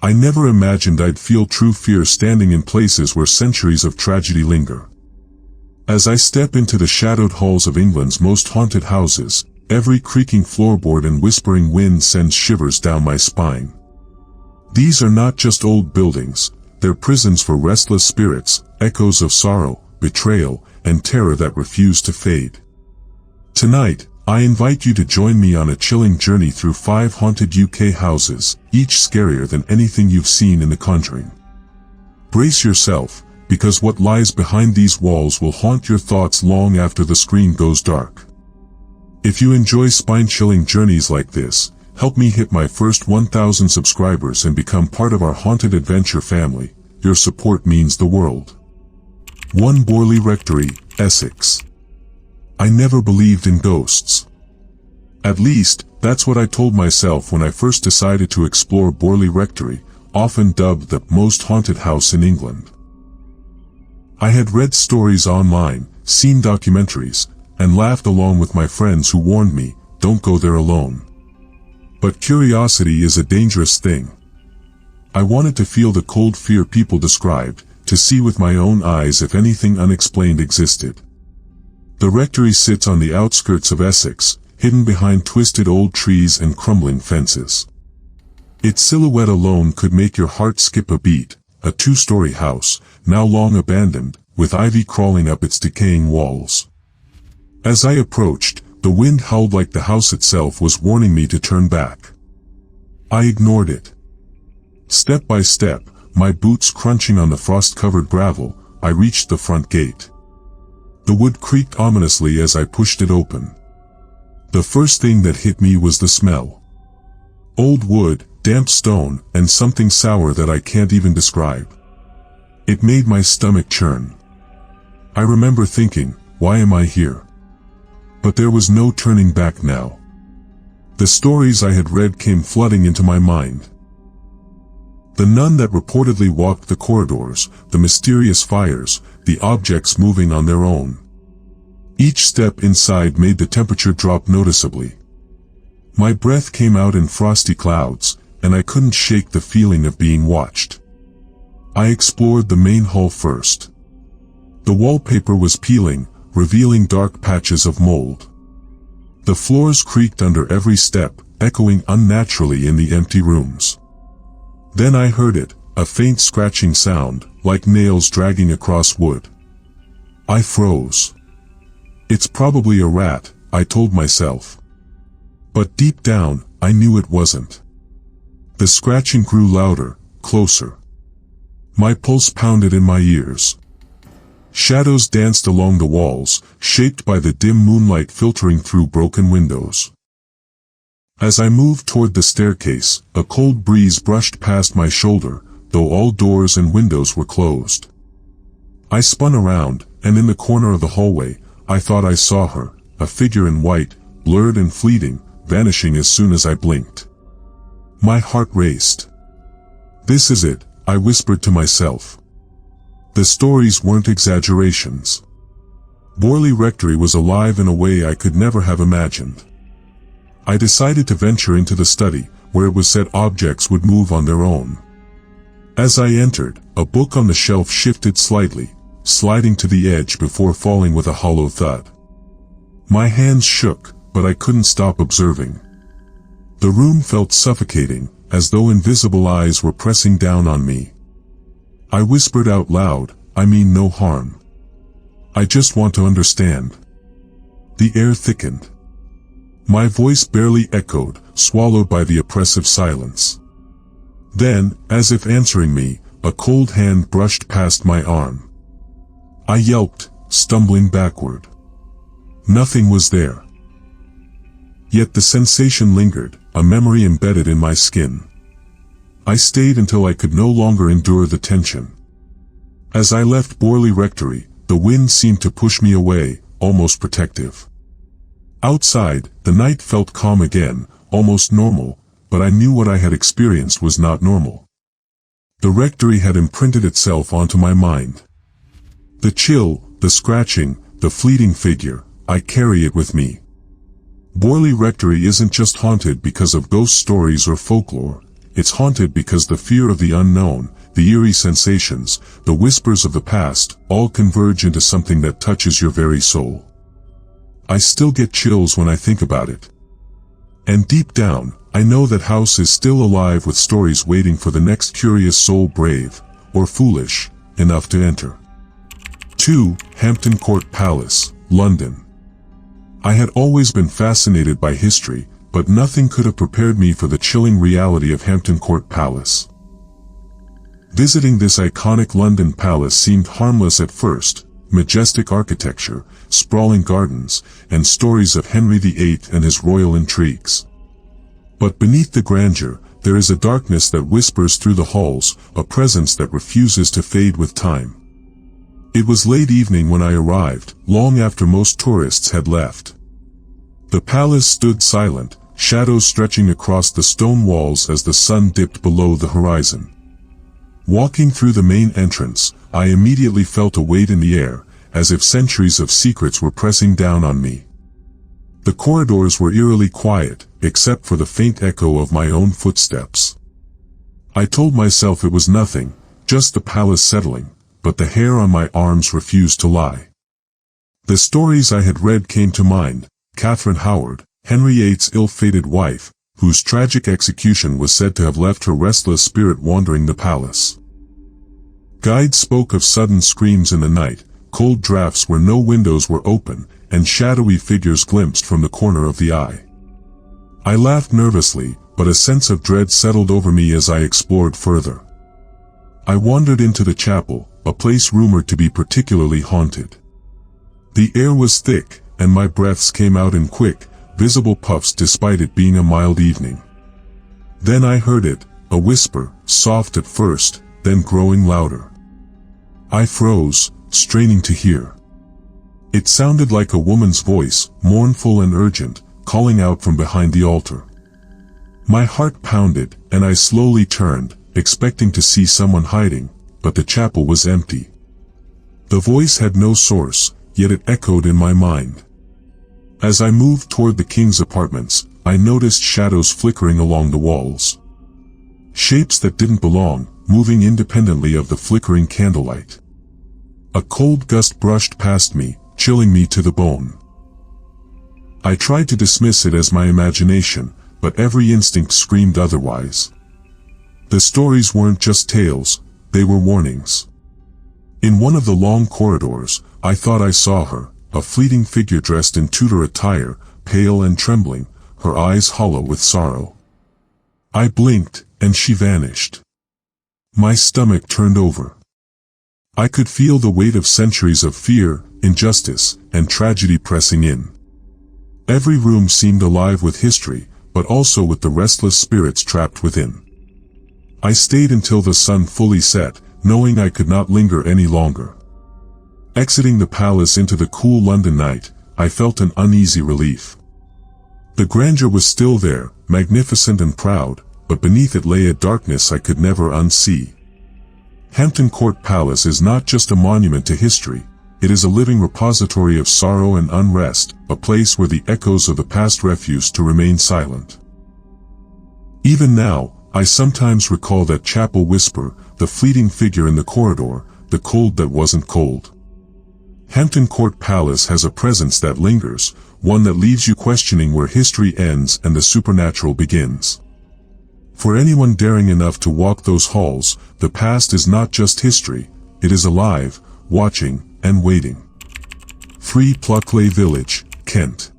I never imagined I'd feel true fear standing in places where centuries of tragedy linger. As I step into the shadowed halls of England's most haunted houses, every creaking floorboard and whispering wind sends shivers down my spine. These are not just old buildings, they're prisons for restless spirits, echoes of sorrow, betrayal, and terror that refuse to fade. Tonight, I invite you to join me on a chilling journey through 5 haunted UK houses, each scarier than anything you've seen in The Conjuring. Brace yourself, because what lies behind these walls will haunt your thoughts long after the screen goes dark. If you enjoy spine-chilling journeys like this, help me hit my first 1,000 subscribers and become part of our haunted adventure family. Your support means the world. 1 Borley Rectory, Essex. I never believed in ghosts. At least, that's what I told myself when I first decided to explore Borley Rectory, often dubbed the most haunted house in England. I had read stories online, seen documentaries, and laughed along with my friends who warned me, don't go there alone. But curiosity is a dangerous thing. I wanted to feel the cold fear people described, to see with my own eyes if anything unexplained existed. The rectory sits on the outskirts of Essex, hidden behind twisted old trees and crumbling fences. Its silhouette alone could make your heart skip a beat, a 2-story house, now long abandoned, with ivy crawling up its decaying walls. As I approached, the wind howled like the house itself was warning me to turn back. I ignored it. Step by step, my boots crunching on the frost-covered gravel, I reached the front gate. The wood creaked ominously as I pushed it open. The first thing that hit me was the smell. Old wood, damp stone, and something sour that I can't even describe. It made my stomach churn. I remember thinking, why am I here? But there was no turning back now. The stories I had read came flooding into my mind. The nun that reportedly walked the corridors, the mysterious fires, the objects moving on their own. Each step inside made the temperature drop noticeably. My breath came out in frosty clouds, and I couldn't shake the feeling of being watched. I explored the main hall first. The wallpaper was peeling, revealing dark patches of mold. The floors creaked under every step, echoing unnaturally in the empty rooms. Then I heard it, a faint scratching sound, like nails dragging across wood. I froze. It's probably a rat, I told myself. But deep down, I knew it wasn't. The scratching grew louder, closer. My pulse pounded in my ears. Shadows danced along the walls, shaped by the dim moonlight filtering through broken windows. As I moved toward the staircase, a cold breeze brushed past my shoulder, though all doors and windows were closed. I spun around, and in the corner of the hallway, I thought I saw her, a figure in white, blurred and fleeting, vanishing as soon as I blinked. My heart raced. This is it, I whispered to myself. The stories weren't exaggerations. Borley Rectory was alive in a way I could never have imagined. I decided to venture into the study, where it was said objects would move on their own. As I entered, a book on the shelf shifted slightly, sliding to the edge before falling with a hollow thud. My hands shook, but I couldn't stop observing. The room felt suffocating, as though invisible eyes were pressing down on me. I whispered out loud, I mean no harm. I just want to understand. The air thickened. My voice barely echoed, swallowed by the oppressive silence. Then, as if answering me, a cold hand brushed past my arm. I yelped, stumbling backward. Nothing was there. Yet the sensation lingered, a memory embedded in my skin. I stayed until I could no longer endure the tension. As I left Borley Rectory, the wind seemed to push me away, almost protective. Outside, the night felt calm again, almost normal, but I knew what I had experienced was not normal. The rectory had imprinted itself onto my mind. The chill, the scratching, the fleeting figure, I carry it with me. Borley Rectory isn't just haunted because of ghost stories or folklore, it's haunted because the fear of the unknown, the eerie sensations, the whispers of the past, all converge into something that touches your very soul. I still get chills when I think about it. And deep down, I know that house is still alive with stories waiting for the next curious soul brave, or foolish, enough to enter. 2. Hampton Court Palace, London. I had always been fascinated by history, but nothing could have prepared me for the chilling reality of Hampton Court Palace. Visiting this iconic London palace seemed harmless at first: majestic architecture, sprawling gardens, and stories of Henry VIII and his royal intrigues. But beneath the grandeur, there is a darkness that whispers through the halls, a presence that refuses to fade with time. It was late evening when I arrived, long after most tourists had left. The palace stood silent, shadows stretching across the stone walls as the sun dipped below the horizon. Walking through the main entrance, I immediately felt a weight in the air, as if centuries of secrets were pressing down on me. The corridors were eerily quiet, except for the faint echo of my own footsteps. I told myself it was nothing, just the palace settling, but the hair on my arms refused to lie. The stories I had read came to mind: Catherine Howard, Henry VIII's ill-fated wife, whose tragic execution was said to have left her restless spirit wandering the palace. Guides spoke of sudden screams in the night, cold drafts where no windows were open, and shadowy figures glimpsed from the corner of the eye. I laughed nervously, but a sense of dread settled over me as I explored further. I wandered into the chapel, a place rumored to be particularly haunted. The air was thick, and my breaths came out in quick, visible puffs despite it being a mild evening. Then I heard it, a whisper, soft at first, then growing louder. I froze, straining to hear. It sounded like a woman's voice, mournful and urgent, calling out from behind the altar. My heart pounded, and I slowly turned, expecting to see someone hiding, but the chapel was empty. The voice had no source, yet it echoed in my mind. As I moved toward the king's apartments, I noticed shadows flickering along the walls. Shapes that didn't belong, moving independently of the flickering candlelight. A cold gust brushed past me, chilling me to the bone. I tried to dismiss it as my imagination, but every instinct screamed otherwise. The stories weren't just tales, they were warnings. In one of the long corridors, I thought I saw her, a fleeting figure dressed in Tudor attire, pale and trembling, her eyes hollow with sorrow. I blinked, and she vanished. My stomach turned over. I could feel the weight of centuries of fear, injustice, and tragedy pressing in. Every room seemed alive with history, but also with the restless spirits trapped within. I stayed until the sun fully set, knowing I could not linger any longer. Exiting the palace into the cool London night, I felt an uneasy relief. The grandeur was still there, magnificent and proud, but beneath it lay a darkness I could never unsee. Hampton Court Palace is not just a monument to history, it is a living repository of sorrow and unrest, a place where the echoes of the past refuse to remain silent. Even now, I sometimes recall that chapel whisper, the fleeting figure in the corridor, the cold that wasn't cold. Hampton Court Palace has a presence that lingers, one that leaves you questioning where history ends and the supernatural begins. For anyone daring enough to walk those halls, the past is not just history, it is alive, watching, and waiting. 3 Pluckley Village, Kent.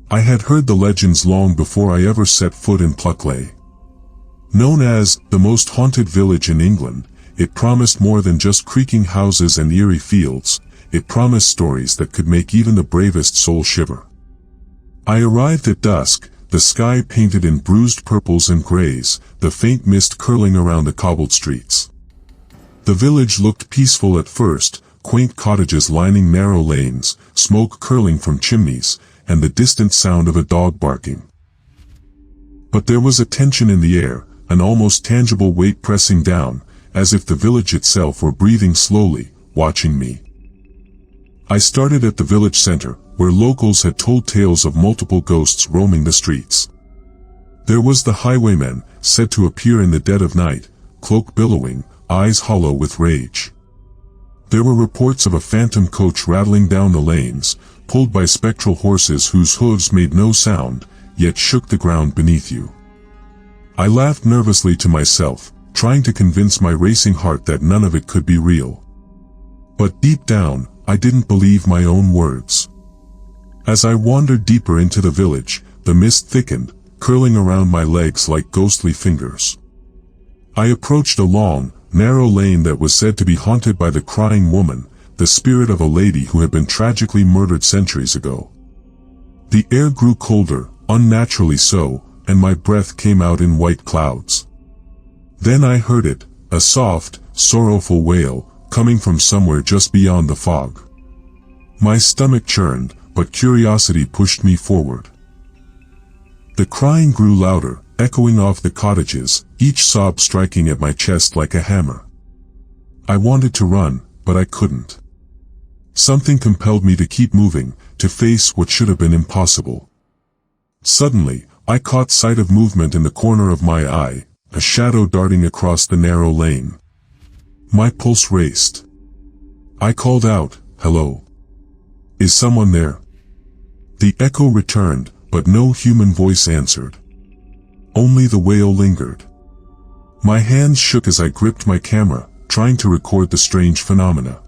I had heard the legends long before I ever set foot in Pluckley. Known as the most haunted village in England, it promised more than just creaking houses and eerie fields, it promised stories that could make even the bravest soul shiver. I arrived at dusk, the sky painted in bruised purples and grays, the faint mist curling around the cobbled streets. The village looked peaceful at first, quaint cottages lining narrow lanes, smoke curling from chimneys, and the distant sound of a dog barking. But there was a tension in the air, an almost tangible weight pressing down, as if the village itself were breathing slowly, watching me. I started at the village center, where locals had told tales of multiple ghosts roaming the streets. There was the highwayman, said to appear in the dead of night, cloak billowing, eyes hollow with rage. There were reports of a phantom coach rattling down the lanes, pulled by spectral horses whose hooves made no sound, yet shook the ground beneath you. I laughed nervously to myself, trying to convince my racing heart that none of it could be real. But deep down, I didn't believe my own words. As I wandered deeper into the village, the mist thickened, curling around my legs like ghostly fingers. I approached a long, narrow lane that was said to be haunted by the crying woman, the spirit of a lady who had been tragically murdered centuries ago. The air grew colder, unnaturally so, and my breath came out in white clouds. Then I heard it, a soft, sorrowful wail, coming from somewhere just beyond the fog. My stomach churned, but curiosity pushed me forward. The crying grew louder, echoing off the cottages, each sob striking at my chest like a hammer. I wanted to run, but I couldn't. Something compelled me to keep moving, to face what should have been impossible. Suddenly, I caught sight of movement in the corner of my eye, a shadow darting across the narrow lane. My pulse raced. I called out, "Hello? Is someone there?" The echo returned, but no human voice answered. Only the wail lingered. My hands shook as I gripped my camera, trying to record the strange phenomena.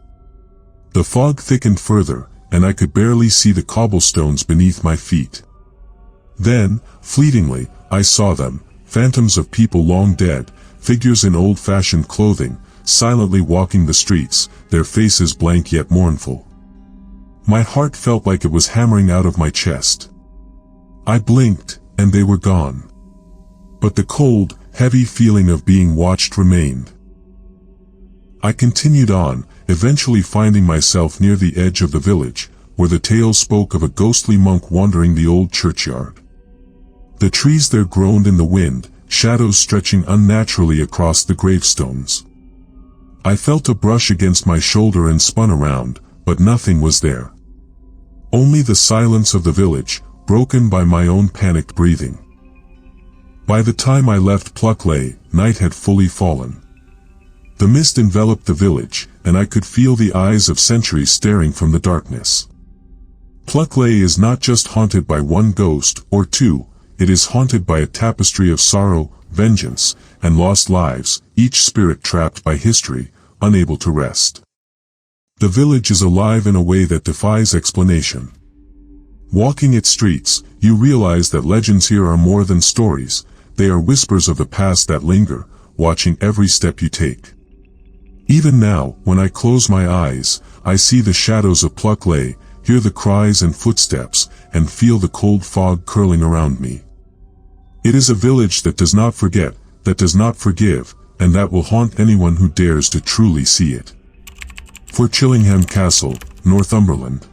The fog thickened further, and I could barely see the cobblestones beneath my feet. Then, fleetingly, I saw them, phantoms of people long dead, figures in old-fashioned clothing, silently walking the streets, their faces blank yet mournful. My heart felt like it was hammering out of my chest. I blinked, and they were gone. But the cold, heavy feeling of being watched remained. I continued on, eventually finding myself near the edge of the village, where the tale spoke of a ghostly monk wandering the old churchyard. The trees there groaned in the wind, shadows stretching unnaturally across the gravestones. I felt a brush against my shoulder and spun around, but nothing was there. Only the silence of the village, broken by my own panicked breathing. By the time I left Pluckley, night had fully fallen. The mist enveloped the village, and I could feel the eyes of centuries staring from the darkness. Pluckley is not just haunted by one ghost, or two, it is haunted by a tapestry of sorrow, vengeance, and lost lives, each spirit trapped by history, unable to rest. The village is alive in a way that defies explanation. Walking its streets, you realize that legends here are more than stories, they are whispers of the past that linger, watching every step you take. Even now, when I close my eyes, I see the shadows of Pluckley, hear the cries and footsteps, and feel the cold fog curling around me. It is a village that does not forget, that does not forgive, and that will haunt anyone who dares to truly see it. For Chillingham Castle, Northumberland.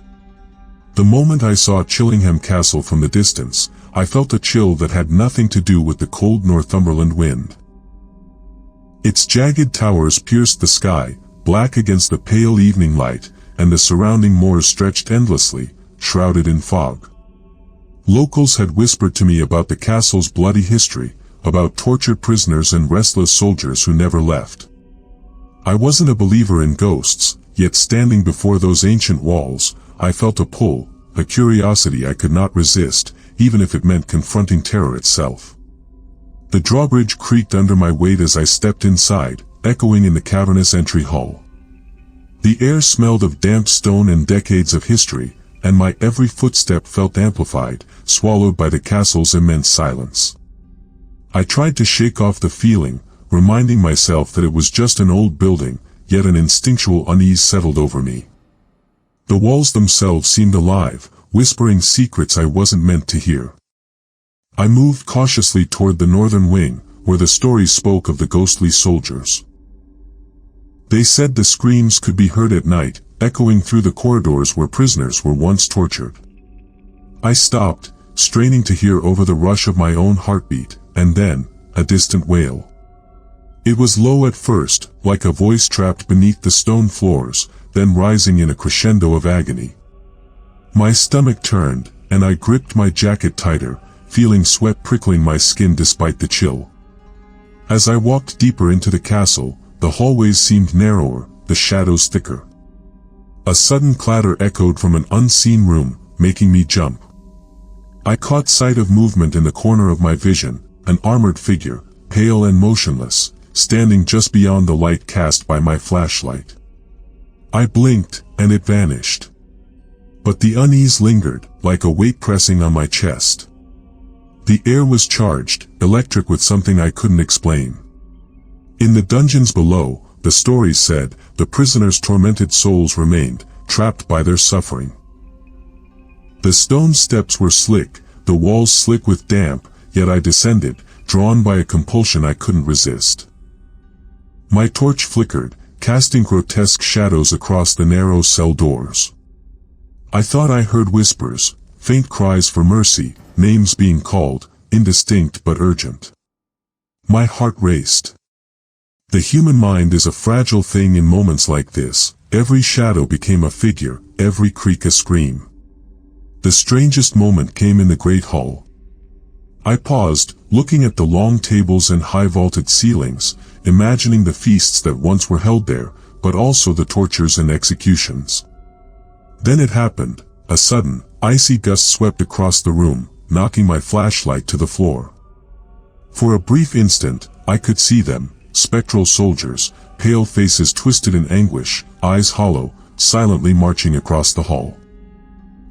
The moment I saw Chillingham Castle from the distance, I felt a chill that had nothing to do with the cold Northumberland wind. Its jagged towers pierced the sky, black against the pale evening light, and the surrounding moors stretched endlessly, shrouded in fog. Locals had whispered to me about the castle's bloody history, about tortured prisoners and restless soldiers who never left. I wasn't a believer in ghosts, yet standing before those ancient walls, I felt a pull, a curiosity I could not resist, even if it meant confronting terror itself. The drawbridge creaked under my weight as I stepped inside, echoing in the cavernous entry hall. The air smelled of damp stone and decades of history, and my every footstep felt amplified, swallowed by the castle's immense silence. I tried to shake off the feeling, reminding myself that it was just an old building, yet an instinctual unease settled over me. The walls themselves seemed alive, whispering secrets I wasn't meant to hear. I moved cautiously toward the northern wing, where the stories spoke of the ghostly soldiers. They said the screams could be heard at night, echoing through the corridors where prisoners were once tortured. I stopped, straining to hear over the rush of my own heartbeat, and then, a distant wail. It was low at first, like a voice trapped beneath the stone floors, then rising in a crescendo of agony. My stomach turned, and I gripped my jacket tighter, feeling sweat prickling my skin despite the chill. As I walked deeper into the castle, the hallways seemed narrower, the shadows thicker. A sudden clatter echoed from an unseen room, making me jump. I caught sight of movement in the corner of my vision, an armored figure, pale and motionless, standing just beyond the light cast by my flashlight. I blinked, and it vanished. But the unease lingered, like a weight pressing on my chest. The air was charged, electric with something I couldn't explain. In the dungeons below, the stories said, the prisoners' tormented souls remained, trapped by their suffering. The stone steps were slick, the walls slick with damp, yet I descended, drawn by a compulsion I couldn't resist. My torch flickered, casting grotesque shadows across the narrow cell doors. I thought I heard whispers, faint cries for mercy, names being called, indistinct but urgent. My heart raced. The human mind is a fragile thing in moments like this. Every shadow became a figure, every creak a scream. The strangest moment came in the great hall. I paused, looking at the long tables and high vaulted ceilings, imagining the feasts that once were held there, but also the tortures and executions. Then it happened. A sudden, icy gust swept across the room, knocking my flashlight to the floor. For a brief instant, I could see them, spectral soldiers, pale faces twisted in anguish, eyes hollow, silently marching across the hall.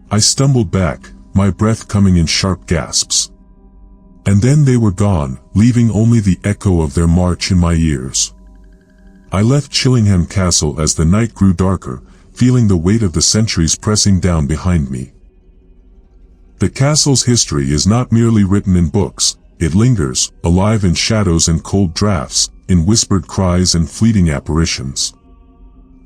I stumbled back, my breath coming in sharp gasps. And then they were gone, leaving only the echo of their march in my ears. I left Chillingham Castle as the night grew darker, feeling the weight of the centuries pressing down behind me. The castle's history is not merely written in books, it lingers, alive in shadows and cold drafts, in whispered cries and fleeting apparitions.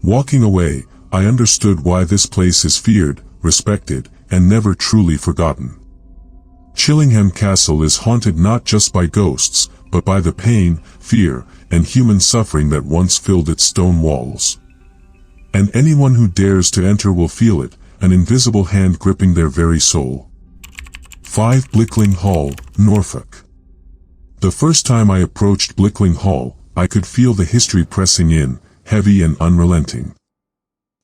Walking away, I understood why this place is feared, respected, and never truly forgotten. Chillingham Castle is haunted not just by ghosts, but by the pain, fear, and human suffering that once filled its stone walls. And anyone who dares to enter will feel it, an invisible hand gripping their very soul. 5 Blickling Hall, Norfolk. The first time I approached Blickling Hall, I could feel the history pressing in, heavy and unrelenting.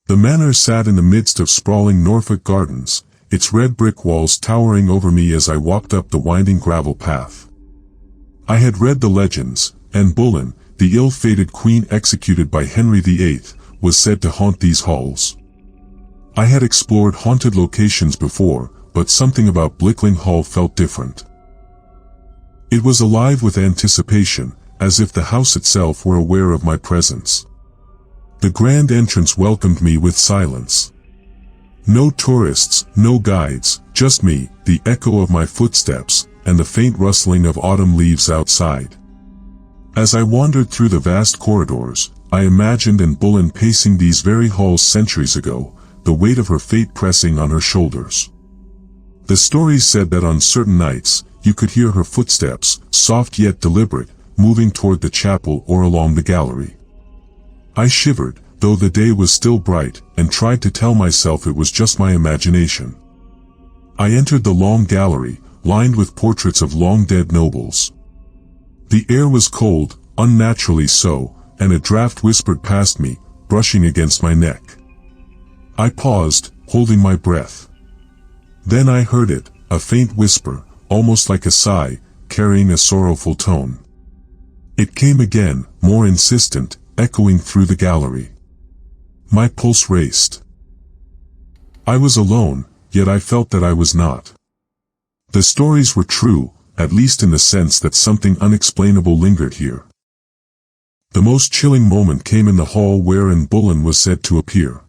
The manor sat in the midst of sprawling Norfolk gardens, its red brick walls towering over me as I walked up the winding gravel path. I had read the legends, and Boleyn, the ill-fated queen executed by Henry VIII, was said to haunt these halls. I had explored haunted locations before, but something about Blickling Hall felt different. It was alive with anticipation, as if the house itself were aware of my presence. The grand entrance welcomed me with silence. No tourists, no guides, just me, the echo of my footsteps, and the faint rustling of autumn leaves outside. As I wandered through the vast corridors, I imagined Anne Boleyn pacing these very halls centuries ago, the weight of her fate pressing on her shoulders. The stories said that on certain nights, you could hear her footsteps, soft yet deliberate, moving toward the chapel or along the gallery. I shivered, though the day was still bright, and tried to tell myself it was just my imagination. I entered the long gallery, lined with portraits of long-dead nobles. The air was cold, unnaturally so, and a draft whispered past me, brushing against my neck. I paused, holding my breath. Then I heard it, a faint whisper, almost like a sigh, carrying a sorrowful tone. It came again, more insistent, echoing through the gallery. My pulse raced. I was alone, yet I felt that I was not. The stories were true, at least in the sense that something unexplainable lingered here. The most chilling moment came in the hall where Anne Boleyn was said to appear.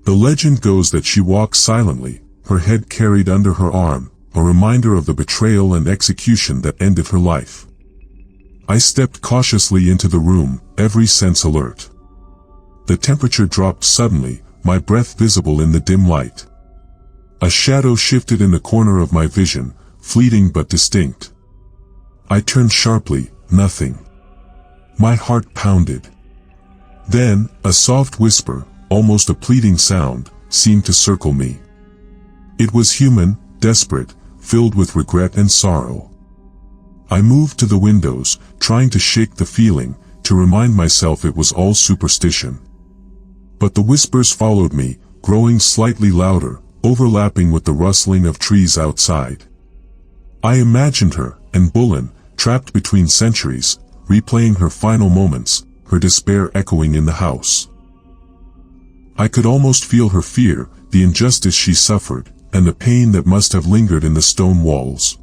The legend goes that she walked silently, her head carried under her arm, a reminder of the betrayal and execution that ended her life. I stepped cautiously into the room, every sense alert. The temperature dropped suddenly, my breath visible in the dim light. A shadow shifted in the corner of my vision, fleeting but distinct. I turned sharply, nothing. My heart pounded. Then, a soft whisper, almost a pleading sound, seemed to circle me. It was human, desperate, filled with regret and sorrow. I moved to the windows, trying to shake the feeling, to remind myself it was all superstition. But the whispers followed me, growing slightly louder, overlapping with the rustling of trees outside. I imagined her, Anne Boleyn, trapped between centuries, replaying her final moments, her despair echoing in the house. I could almost feel her fear, the injustice she suffered, and the pain that must have lingered in the stone walls.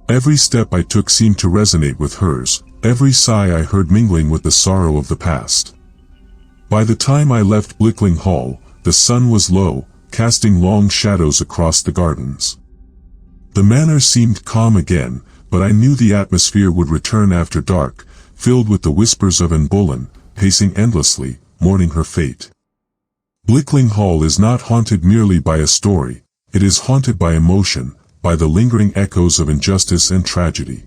Every step I took seemed to resonate with hers, every sigh I heard mingling with the sorrow of the past. By the time I left Blickling Hall, the sun was low, casting long shadows across the gardens. The manor seemed calm again, but I knew the atmosphere would return after dark, filled with the whispers of Anne Boleyn, pacing endlessly, mourning her fate. Blickling Hall is not haunted merely by a story, it is haunted by emotion, by the lingering echoes of injustice and tragedy.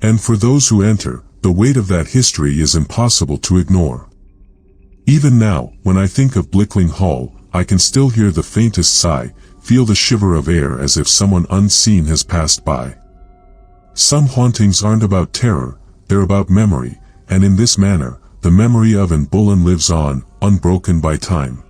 And for those who enter, the weight of that history is impossible to ignore. Even now, when I think of Blickling Hall, I can still hear the faintest sigh, feel the shiver of air as if someone unseen has passed by. Some hauntings aren't about terror, they're about memory, and in this manner, the memory of Anne Boleyn lives on, unbroken by time.